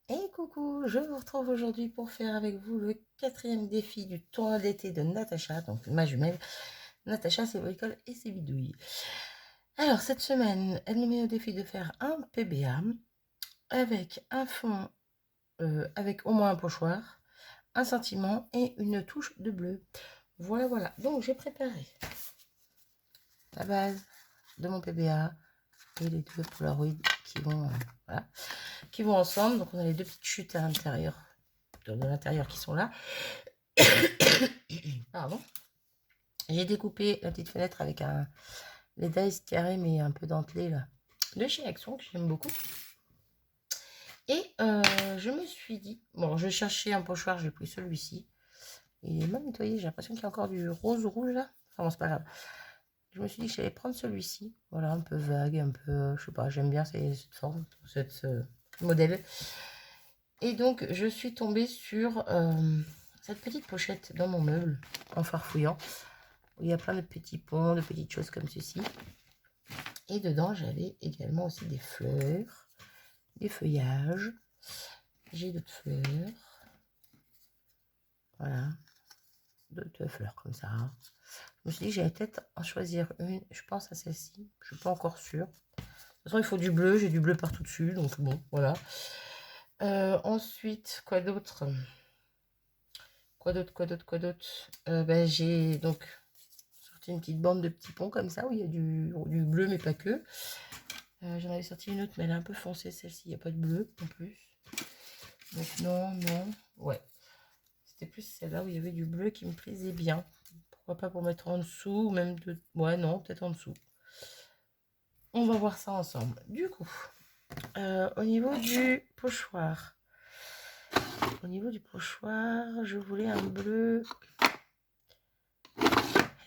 Et coucou, je vous retrouve aujourd'hui pour faire avec vous le 4e défi du tournoi d'été de Natacha, donc ma jumelle. Natacha, c'est bricole et c'est bidouille. Alors cette semaine, elle nous met au défi de faire un PBA avec un fond, avec au moins un pochoir, un sentiment et une touche de bleu. Voilà, voilà. Donc j'ai préparé la base de mon PBA et les deux Polaroid qui vont, voilà, qui vont ensemble. Donc on a les deux petites chutes à l'intérieur, de l'intérieur qui sont là. Pardon. J'ai découpé la petite fenêtre avec les dice carrés mais un peu dentelés là, de chez Action que j'aime beaucoup. Et je me suis dit, bon, je cherchais un pochoir, j'ai pris celui-ci. Il est mal nettoyé, j'ai l'impression qu'il y a encore du rose rouge là. Enfin bon, c'est pas grave. Je me suis dit que j'allais prendre celui-ci. Voilà, un peu vague, un peu, je sais pas, j'aime bien cette forme, ce modèle. Et donc, je suis tombée sur cette petite pochette dans mon meuble, en farfouillant, où il y a plein de petits ponts, de petites choses comme ceci. Et dedans, j'avais également aussi des fleurs, des feuillages. J'ai d'autres fleurs. Voilà, d'autres fleurs comme ça. Je me suis dit, j'allais peut-être en choisir une. Je pense à celle-ci. Je ne suis pas encore sûre. De toute façon, il faut du bleu. J'ai du bleu partout dessus. Donc bon, voilà. Ensuite, quoi d'autre? Quoi d'autre? Ben, j'ai donc sorti une petite bande de petits ponts comme ça, où il y a du bleu, mais pas que. J'en avais sorti une autre, mais elle est un peu foncée, celle-ci. Il n'y a pas de bleu en plus. Donc non, non. Ouais. C'était plus celle-là où il y avait du bleu qui me plaisait bien. Pourquoi pas pour mettre en dessous, même de... Ouais, non, peut-être en dessous. On va voir ça ensemble. Du coup, au niveau du pochoir. Je voulais un bleu.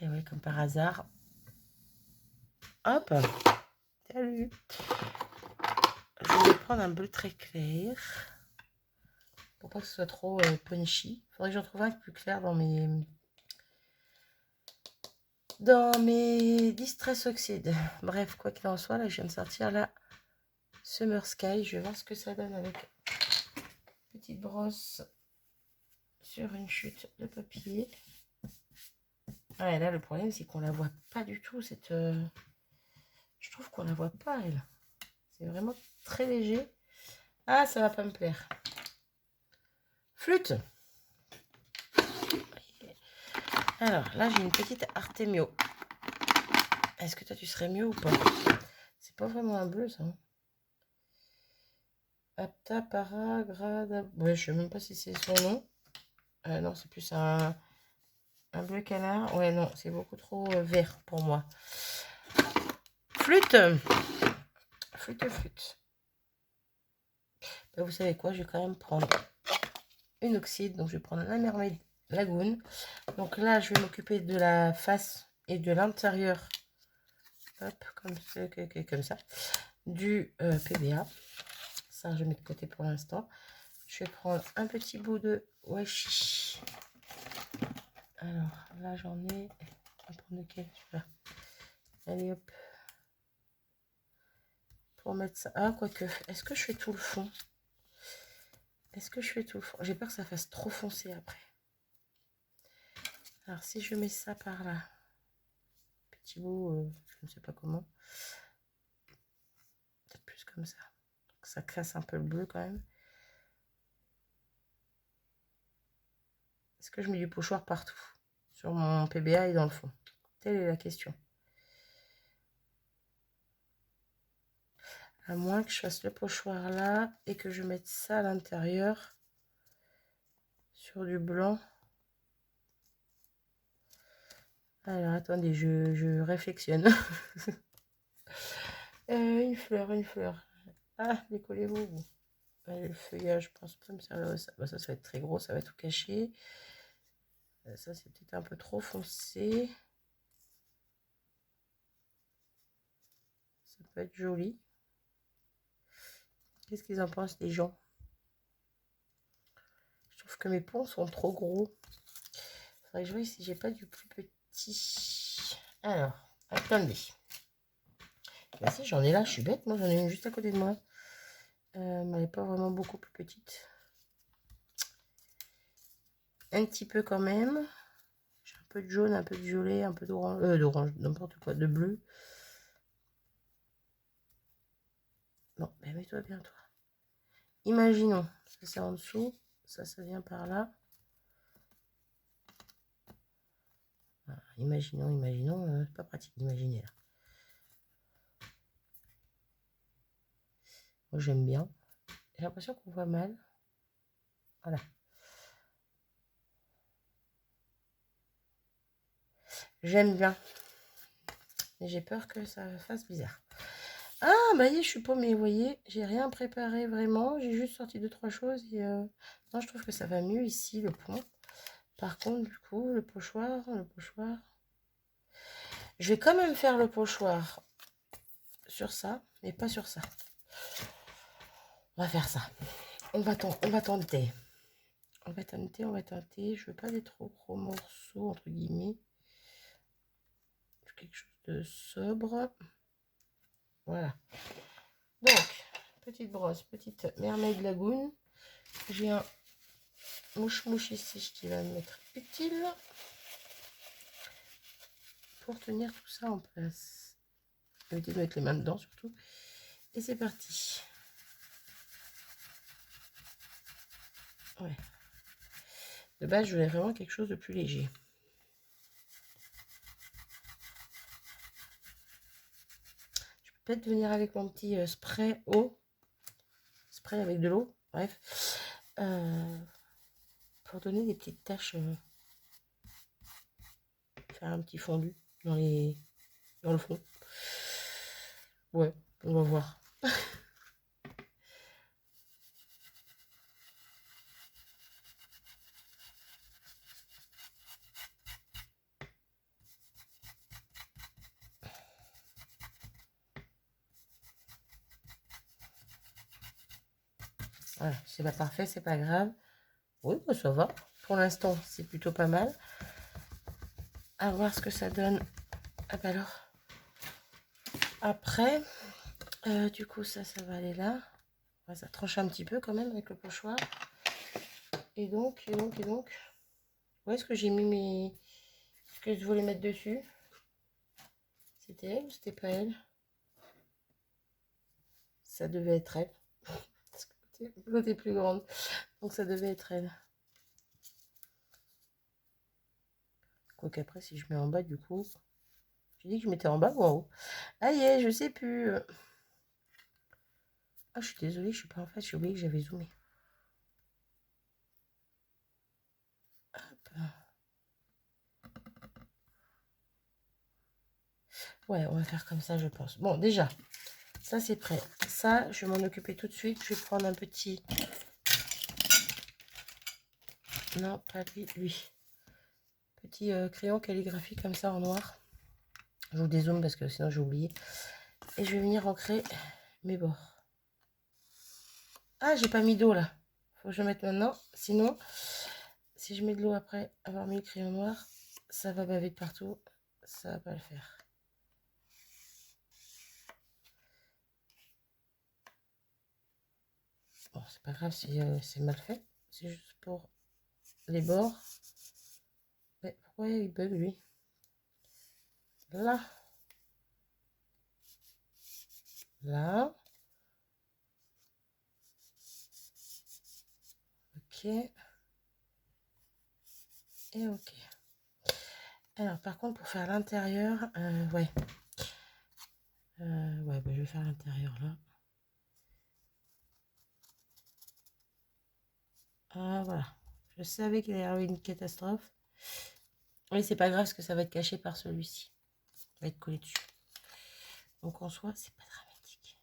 Et ouais, comme par hasard. Hop. Salut. Je voulais prendre un bleu très clair. Pour pas que ce soit trop punchy. Faudrait que j'en trouve un plus clair dans mes Distress Oxide. Bref, quoi qu'il en soit, là, je viens de sortir la Summer Sky. Je vais voir ce que ça donne avec une petite brosse sur une chute de papier. Ouais, là, le problème, c'est qu'on la voit pas du tout, cette... Je trouve qu'on la voit pas, elle. C'est vraiment très léger. Ah, ça va pas me plaire. Flûte. Alors, là, j'ai une petite Artemio. Est-ce que toi, tu serais mieux ou pas? C'est pas vraiment un bleu, ça. Apta, para, grade... Ouais, je sais même pas si c'est son nom. Non, c'est plus un bleu canard. Ouais, non, c'est beaucoup trop vert pour moi. Flûte. Flûte. Ben, vous savez quoi, je vais quand même prendre une oxyde. Donc, je vais prendre la Mermaid Lagoon. Donc là, je vais m'occuper de la face et de l'intérieur. Hop, comme ça. Du PBA. Ça, je mets de côté pour l'instant. Je vais prendre un petit bout de washi. Alors, là, j'en ai... On va prendre lequel? Celui-là. Allez, hop. Pour mettre ça... Ah, quoique. Est-ce que je fais tout le fond? J'ai peur que ça fasse trop foncé après. Alors, si je mets ça par là, petit bout, je ne sais pas comment. Peut-être plus comme ça. Donc, ça casse un peu le bleu quand même. Est-ce que je mets du pochoir partout? Sur mon PBA et dans le fond? Telle est la question. À moins que je fasse le pochoir là et que je mette ça à l'intérieur. Sur du blanc. Alors, attendez, je réflexionne. Une fleur. Ah, décollez-vous. Le feuillage, je pense pas, mais ça va être très gros, ça va tout cacher. Ça, c'est peut-être un peu trop foncé. Ça peut être joli. Qu'est-ce qu'ils en pensent, les gens? Je trouve que mes ponts sont trop gros. Faudrait que je vois si j'ai pas du plus petit. Alors, attendez. Bah si, j'en ai là, je suis bête, moi j'en ai une juste à côté de moi. Mais elle n'est pas vraiment beaucoup plus petite. Un petit peu quand même. J'ai un peu de jaune, un peu de violet, un peu d'orange, n'importe quoi, de bleu. Non, mais mets-toi bien, toi. Imaginons, ça c'est en dessous, ça vient par là. Voilà, imaginons, c'est pas pratique d'imaginer là. Moi j'aime bien. J'ai l'impression qu'on voit mal. Voilà. J'aime bien. Mais j'ai peur que ça fasse bizarre. Ah, bah je suis paumée, vous voyez, j'ai rien préparé vraiment. J'ai juste sorti 2-3 choses. Et, non, je trouve que ça va mieux ici, le point. Par contre, du coup, le pochoir. Je vais quand même faire le pochoir sur ça, mais pas sur ça. On va faire ça. On va tenter. On va tenter. Je veux pas des trop gros morceaux, entre guillemets. Quelque chose de sobre. Voilà. Donc, petite brosse, petite mermaid lagoon. J'ai un mouche-mouche ici qui va m'être utile pour tenir tout ça en place. Éviter de mettre les mains dedans surtout. Et c'est parti. Ouais. De base, je voulais vraiment quelque chose de plus léger. Je peux peut-être venir avec mon petit spray eau. Spray avec de l'eau. Bref. Pour donner des petites taches. Faire un petit fondu dans le fond. Ouais, on va voir. Voilà, c'est pas parfait, c'est pas grave. Oui, bah, ça va. Pour l'instant, c'est plutôt pas mal. À voir ce que ça donne. Ah bah alors. Après, du coup, ça va aller là. Ouais, ça tranche un petit peu quand même avec le pochoir. Et donc. Où est-ce que j'ai mis mes... Ce que je voulais mettre dessus? C'était elle ou c'était pas elle? Ça devait être elle. L'autre est plus grande. Donc ça devait être elle. Quoique après, si je mets en bas, du coup... J'ai dit que je mettais en bas ou en haut? Ah y est, je sais plus. Ah, je suis désolée, je suis pas en face. J'ai oublié que j'avais zoomé. Hop. Ouais, on va faire comme ça, je pense. Bon, déjà, ça c'est prêt. Ça, je vais m'en occuper tout de suite. Je vais prendre un petit... Non, pas lui. Petit crayon calligraphique comme ça en noir. Je vous dézoome parce que sinon j'ai oublié. Et je vais venir ancrer mes bords. Ah, j'ai pas mis d'eau là. Faut que je mette maintenant. Sinon, si je mets de l'eau après avoir mis le crayon noir, ça va baver de partout. Ça va pas le faire. Bon, c'est pas grave si c'est mal fait. C'est juste pour les bords. Mais pourquoi il bug lui? Là. Là. Ok. Et ok. Alors, par contre, pour faire l'intérieur, ouais. Ouais, bah, je vais faire l'intérieur là. Ah, voilà. Je savais qu'il y avait une catastrophe. Mais c'est pas grave parce que ça va être caché par celui-ci. Ça va être collé dessus. Donc en soi, c'est pas dramatique.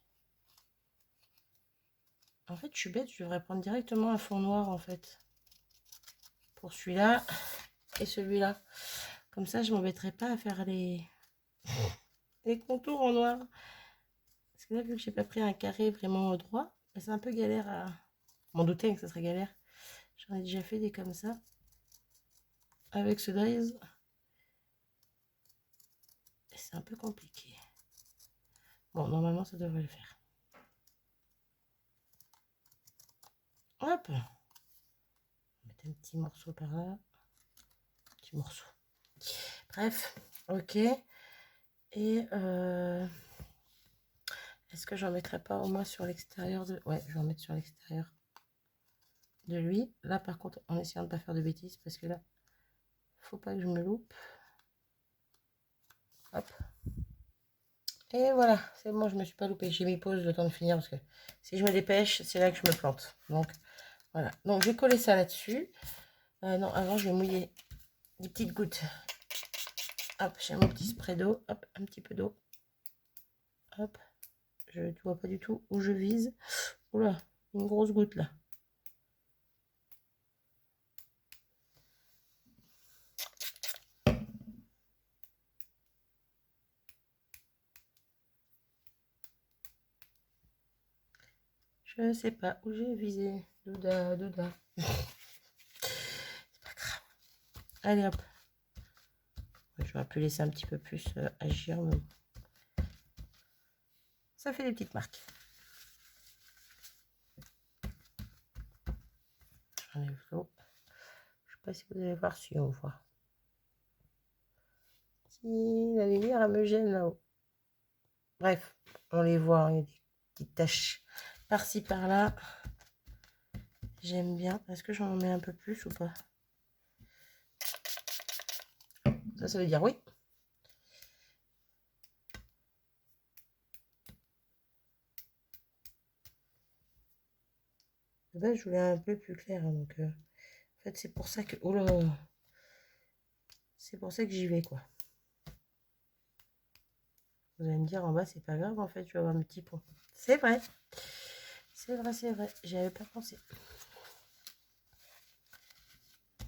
En fait, je suis bête, je devrais prendre directement un fond noir en fait. Pour celui-là et celui-là. Comme ça, je m'embêterai pas à faire les contours en noir. Parce que là, vu que j'ai pas pris un carré vraiment droit, c'est un peu galère à... M'en doutais que ça serait galère. J'en ai déjà fait des comme ça. Avec ce Dries. C'est un peu compliqué. Bon, normalement, ça devrait le faire. Hop. Mettre un petit morceau par là. Petit morceau. Bref, ok. Et est-ce que j'en mettrai pas au moins sur l'extérieur de... Ouais, je vais en mettre sur l'extérieur de lui. Là, par contre, en essayant de ne pas faire de bêtises, parce que là, faut pas que je me loupe. Hop. Et voilà, c'est bon, je me suis pas loupée. J'ai mis pause le temps de finir parce que si je me dépêche, c'est là que je me plante. Donc, voilà. Donc, je vais coller ça là-dessus. Non, avant, je vais mouiller des petites gouttes. Hop, j'ai mon petit spray d'eau. Hop, un petit peu d'eau. Hop. Je ne vois pas du tout où je vise. Oula, une grosse goutte là. Je sais pas où j'ai visé. Douda, douda. C'est pas grave. Allez hop. J'aurais pu laisser un petit peu plus agir. Mais... ça fait des petites marques. J'enlève l'eau. Je sais pas si vous allez voir si on voit. Si la lumière elle me gêne là-haut. Bref, on les voit. Il y a des petites taches par-ci par-là. J'aime bien. Est-ce que j'en mets un peu plus ou pas? Ça veut dire oui. Là, je voulais un peu plus clair. Donc, en fait, c'est pour ça que... oh là, c'est pour ça que j'y vais, quoi. Vous allez me dire, en bas, c'est pas grave, en fait, tu vas avoir un petit pont. C'est vrai. C'est vrai, c'est vrai. J'y avais pas pensé.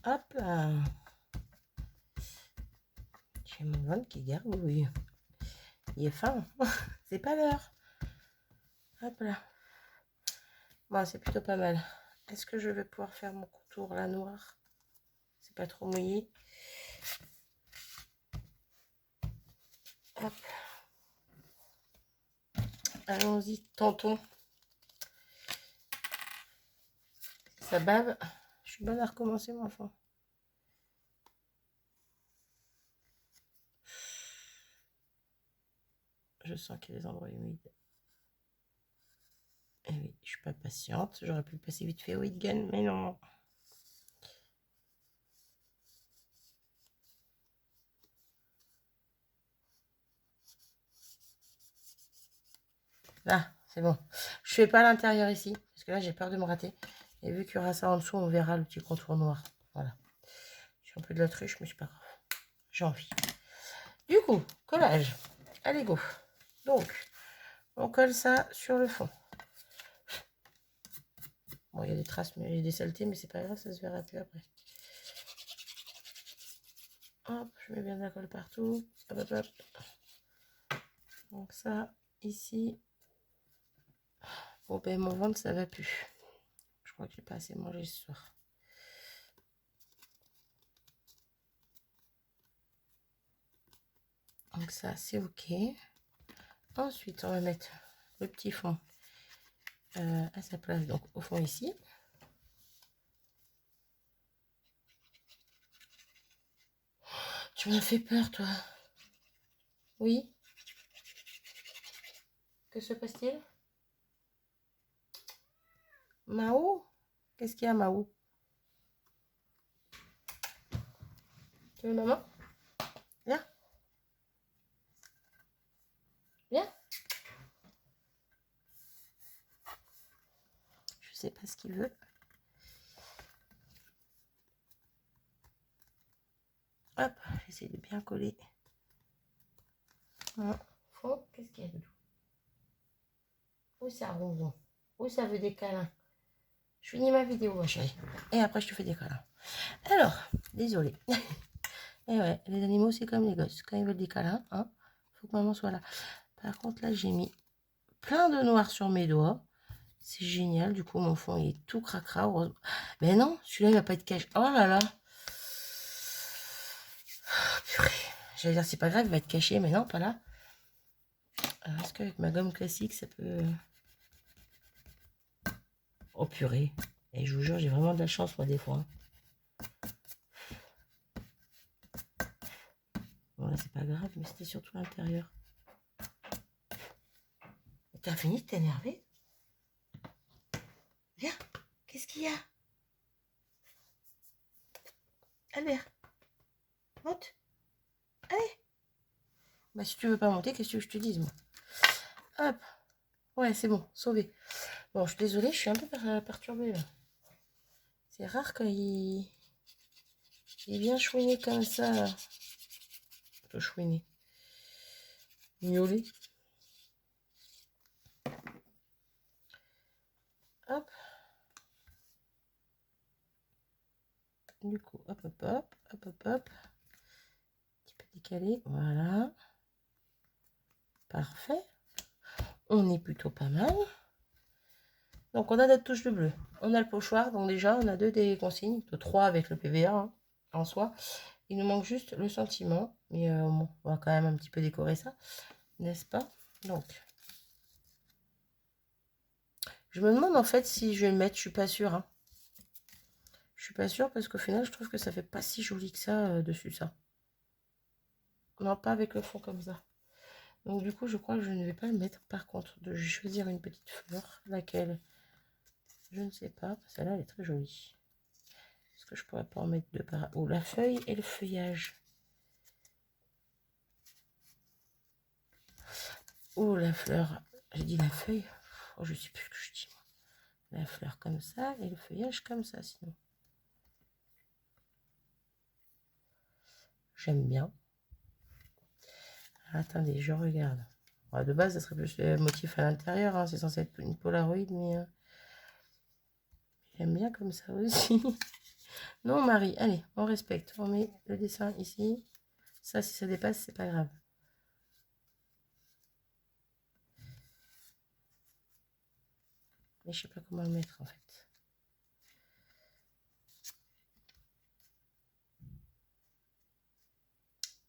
Hop là. J'ai mon ventre qui gargouille. Il est fin. C'est pas l'heure. Hop là. Bon, c'est plutôt pas mal. Est-ce que je vais pouvoir faire mon contour là noir? C'est pas trop mouillé. Hop. Allons-y, tentons. Ça bave. Je suis bonne à recommencer, mon enfant. Je sens qu'il y a des endroits humides. Et oui, je suis pas patiente. J'aurais pu le passer vite fait au Wittgen, mais non. Là, c'est bon. Je fais pas l'intérieur ici, parce que là, j'ai peur de me rater. Et vu qu'il y aura ça en dessous, on verra le petit contour noir. Voilà. Je suis un peu de l'autruche, mais c'est pas grave. J'ai envie. Du coup, collage. Allez, go. Donc, on colle ça sur le fond. Bon, il y a des traces, mais il y a des saletés, mais c'est pas grave, ça se verra plus après. Hop, je mets bien de la colle partout. Hop, hop, hop. Donc ça, ici. Bon, ben mon ventre, ça va plus. Je crois que j'ai pas assez mangé ce soir. Donc ça, c'est ok. Ensuite, on va mettre le petit fond à sa place, donc au fond ici. Tu m'as fait peur, toi. Oui. Que se passe-t-il? Mao? Qu'est-ce qu'il y a, Mao? Tu veux maman? Viens. Viens. Je sais pas ce qu'il veut. Hop, j'essaie de bien coller. Fond, qu'est-ce qu'il y a dedans? Où ça, ronron? Où ça veut des câlins? Je finis ma vidéo, ma chérie. Et après, je te fais des câlins. Alors, désolé. Et ouais, les animaux, c'est comme les gosses. Quand ils veulent des câlins, hein, faut que maman soit là. Par contre, là, j'ai mis plein de noir sur mes doigts. C'est génial. Du coup, mon fond il est tout cracra. Heureusement. Mais non, celui-là, il va pas être caché. Oh là là. Oh, purée. J'allais dire, c'est pas grave, il va être caché. Mais non, pas là. Est-ce qu'avec ma gomme classique, ça peut... oh purée. Et je vous jure, j'ai vraiment de la chance, moi, des fois. Hein. Bon, là, c'est pas grave, mais c'était surtout l'intérieur. T'as fini de t'énerver? Viens, qu'est-ce qu'il y a? Albert, monte. Allez. Bah, si tu veux pas monter, qu'est-ce que je te dise, moi? Hop. Ouais, c'est bon, sauvé. Bon, je suis désolée, je suis un peu perturbée, là. C'est rare quand il vient chouiner comme ça, là. Plutôt chouiner. Miauler. Hop. Du coup, hop, hop, hop, hop, hop, hop. Un petit peu décalé, voilà. Parfait. On est plutôt pas mal. Donc, on a notre touche de bleu. On a le pochoir. Donc, déjà, on a 2 des consignes. 3 avec le PVA hein, en soi. Il nous manque juste le sentiment. Mais bon, on va quand même un petit peu décorer ça. N'est-ce pas? Donc, je me demande en fait si je vais le mettre. Je suis pas sûre. Hein. Je suis pas sûre parce qu'au final, je trouve que ça fait pas si joli que ça dessus, ça. Non, pas avec le fond comme ça. Donc, du coup, je crois que je ne vais pas le mettre. Par contre, je vais choisir une petite fleur. Laquelle? Je ne sais pas. Celle-là, elle est très jolie. Est-ce que je pourrais pas en mettre deux par... Oh, la feuille et le feuillage. Oh, la fleur. J'ai dit la feuille. Oh, je sais plus ce que je dis. La fleur comme ça et le feuillage comme ça, sinon. J'aime bien. Attendez, je regarde. Bon, de base, ça serait plus le motif à l'intérieur. Hein. C'est censé être une Polaroid, mais... j'aime bien comme ça aussi. Non, Marie, allez, on respecte. On met le dessin ici. Ça, si ça dépasse, c'est pas grave. Mais je sais pas comment le mettre, en fait.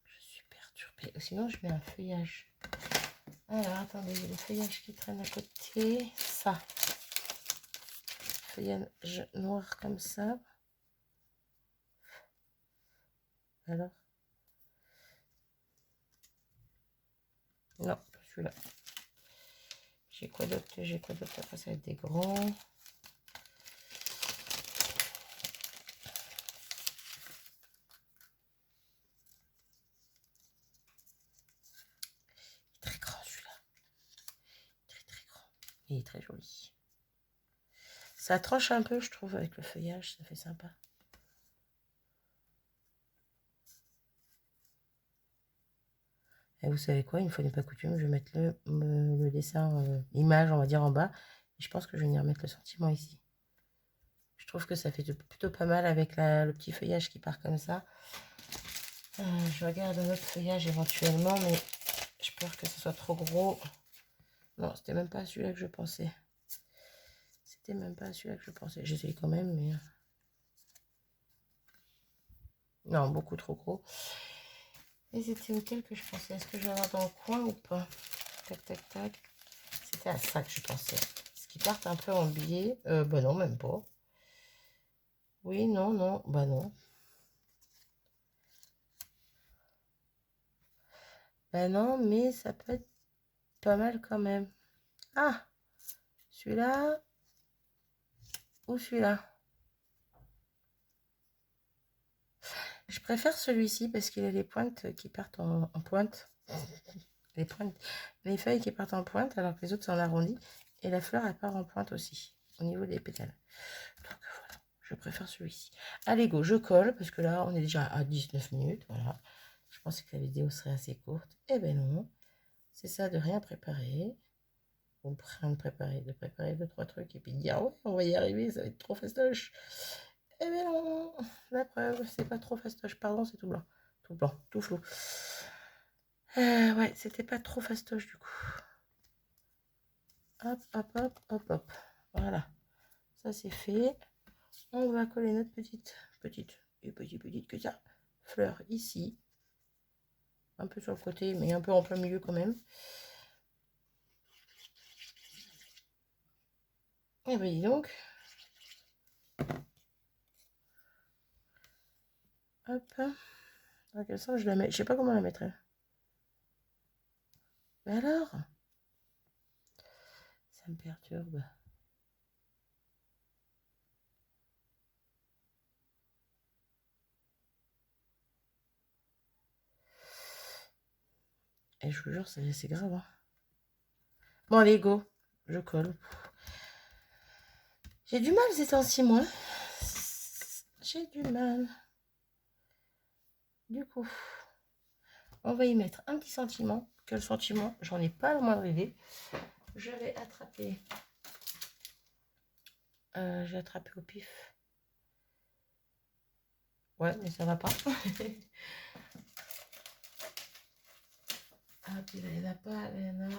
Je suis perturbée. Sinon, je mets un feuillage. Alors, attendez, le feuillage qui traîne à côté. Ça. Feuillage noir comme ça. Alors. Non, celui-là. J'ai quoi d'autre? J'ai quoi d'autre? Après, ça va être des grands. Il est très grand, celui-là. Très, très grand. Il est très joli. Ça tranche un peu, je trouve, avec le feuillage. Ça fait sympa. Et vous savez quoi? Une fois n'est pas coutume, je vais mettre le dessin image, on va dire, en bas. Et je pense que je vais venir mettre le sentiment ici. Je trouve que ça fait plutôt pas mal avec le petit feuillage qui part comme ça. Je regarde un autre feuillage éventuellement, mais j'ai peur que ce soit trop gros. Non, c'était même pas celui-là que je pensais. C'était même pas celui-là que je pensais. J'essaye quand même, mais... non, beaucoup trop gros. Et c'était auquel que je pensais? Est-ce que je vais avoir dans le coin ou pas? Tac, tac, tac. C'était à ça que je pensais. Ce qui part un peu en biais. Bah non, même pas. Oui, non, non. Bah non. Bah non, mais ça peut être pas mal quand même. Ah! Celui-là ou celui-là? Je préfère celui-ci parce qu'il a les pointes qui partent en pointe. Les pointes, les feuilles qui partent en pointe alors que les autres sont arrondies. Et la fleur, elle part en pointe aussi, au niveau des pétales. Donc voilà, je préfère celui-ci. Allez, go, je colle parce que là, on est déjà à 19 minutes. Voilà. Je pensais que la vidéo serait assez courte. Eh ben non. C'est ça de rien préparer. Ou rien de préparer, de préparer 2-3 trucs et puis de dire ouais, on va y arriver, ça va être trop fastoche. Eh ben non, la preuve, c'est pas trop fastoche, pardon, c'est tout blanc. Tout blanc, tout flou. Ouais, c'était pas trop fastoche du coup. Hop, hop, hop, hop, hop. Voilà, ça c'est fait. On va coller notre petite que ça, fleur ici. Un peu sur le côté, mais un peu en plein milieu quand même. Et bien dis donc. Hop. Dans quel sens je la mets? Je sais pas comment la mettre. Mais alors? Ça me perturbe. Et je vous jure, c'est grave. Hein. Bon, allez, go. Je colle. J'ai du mal ces temps-ci, moi. J'ai du mal. Du coup, on va y mettre un petit sentiment. Quel sentiment? J'en ai pas la moindre idée. Je vais attraper. J'ai attrapé au pif. Ouais, mais ça va pas. Ah, puis là, il n'y en a pas. Là, il y en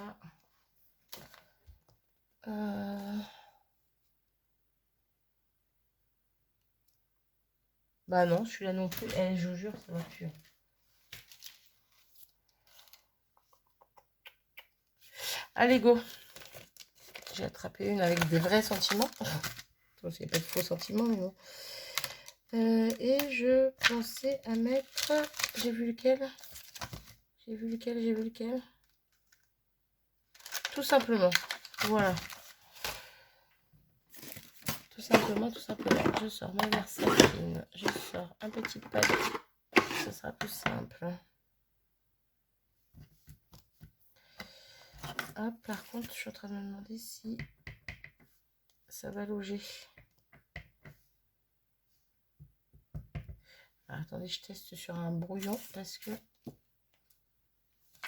a. Bah non, celui-là non plus. Eh, je vous jure, ça va plus. Allez, go. J'ai attrapé une avec des vrais sentiments. Parce qu'il n'y a pas de faux sentiments, mais bon. Et je pensais à mettre... J'ai vu lequel? J'ai vu lequel? Tout simplement. Voilà. Tout simplement. Je sors ma versatine. Je sors un petit palette. Ce sera plus simple. Hop, par contre, je suis en train de me demander si ça va loger. Alors, attendez, je teste sur un brouillon parce que...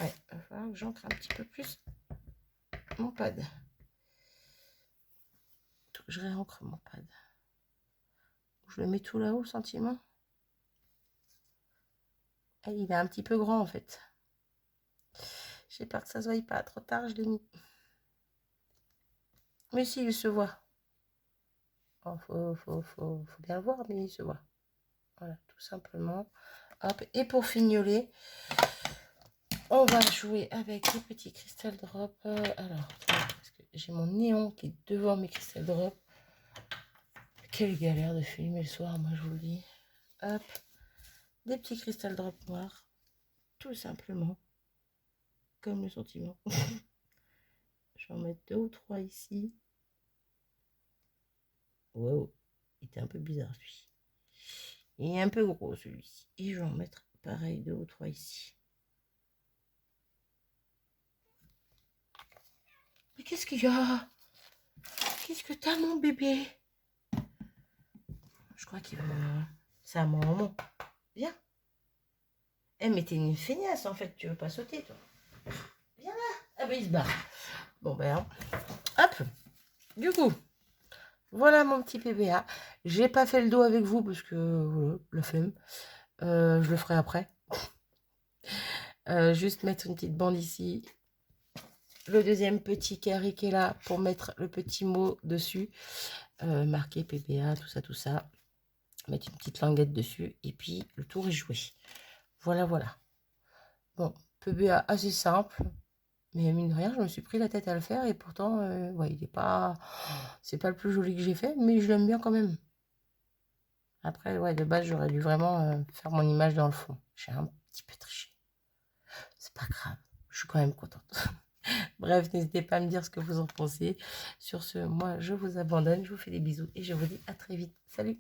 Ouais, il va falloir que j'ancre un petit peu plus mon pad. Je réancre mon pad. Je le mets tout là-haut, le sentiment. Et il est un petit peu grand en fait. J'ai peur que ça se voie pas. Trop tard, je l'ai mis. Mais si, il se voit. Oh, faut bien le voir, mais il se voit. Voilà, tout simplement. Hop. Et pour fignoler, on va jouer avec les petits Crystal Drop. Alors, parce que j'ai mon néon qui est devant mes Crystal Drop. Quelle galère de filmer le soir, moi je vous le dis. Hop. Des petits Crystal Drop noirs. Tout simplement. Comme le sentiment. Je vais en mettre 2 ou 3 ici. Wow, il était un peu bizarre celui. Il est un peu gros celui-ci. Et je vais en mettre pareil 2 ou 3 ici. Mais qu'est-ce qu'il y a? Qu'est-ce que t'as mon bébé? Je crois qu'il veut... C'est un moment. Viens. Eh mais t'es une feignasse en fait. Tu veux pas sauter toi? Viens là. Ah ben il se barre. Bon ben hop. Du coup. Voilà mon petit PBA. J'ai pas fait le dos avec vous parce que voilà, la flemme. Je le ferai après. Juste mettre une petite bande ici. Le deuxième petit carré qui est là pour mettre le petit mot dessus. Marqué PBA, tout ça. Mettre une petite languette dessus. Et puis le tour est joué. Voilà, voilà. Bon, PBA assez simple. Mais mine de rien, je me suis pris la tête à le faire. Et pourtant, ouais, il est pas... C'est pas le plus joli que j'ai fait. Mais je l'aime bien quand même. Après, ouais, de base, j'aurais dû vraiment faire mon image dans le fond. J'ai un petit peu triché. C'est pas grave. Je suis quand même contente. Bref, n'hésitez pas à me dire ce que vous en pensez. Sur ce, moi, je vous abandonne. Je vous fais des bisous et je vous dis à très vite. Salut!